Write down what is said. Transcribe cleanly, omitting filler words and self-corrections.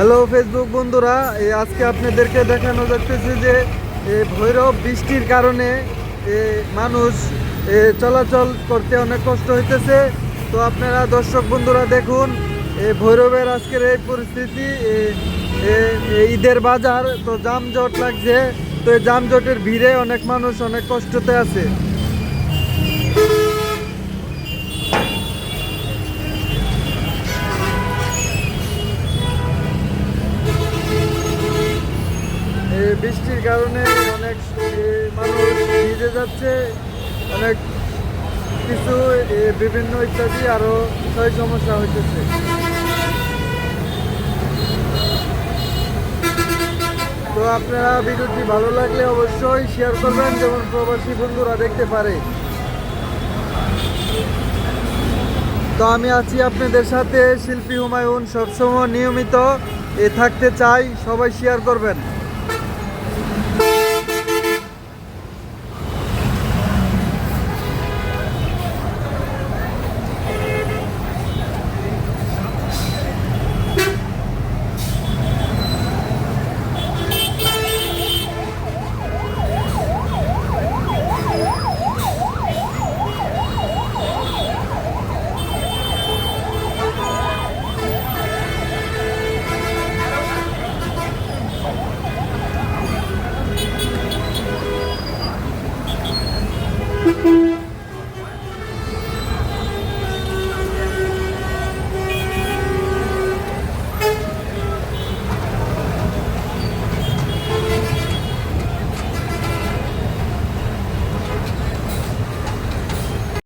Hello Facebook বন্ধুরা, আজকে আপনাদেরকে দেখানো যাচ্ছে যে ভৈরব বৃষ্টির কারণে মানুষ চলাচল করতে অনেক কষ্ট হইতেছে। তো আপনারা দর্শক বন্ধুরা দেখুন ভৈরবের আজকের এই পরিস্থিতি। ঈদের বাজার তো যানজট লাগছে, তো এই যানজটের ভিড়ে অনেক মানুষ অনেক কষ্টতে আছে। বৃষ্টির কারণে অনেক মানুষ ভিজে যাচ্ছে, অনেক কিছু বিভিন্ন ইত্যাদি আরো বিষয় সমস্যা হইতেছে। তো আপনারা ভিডিওটি ভালো লাগলে অবশ্যই শেয়ার করবেন, যেমন প্রবাসী বন্ধুরা দেখতে পারে। তো আমি আছি আপনাদের সাথে, শিল্পী হুমায়ুন, সবসময় নিয়মিত থাকতে চাই, সবাই শেয়ার করবেন।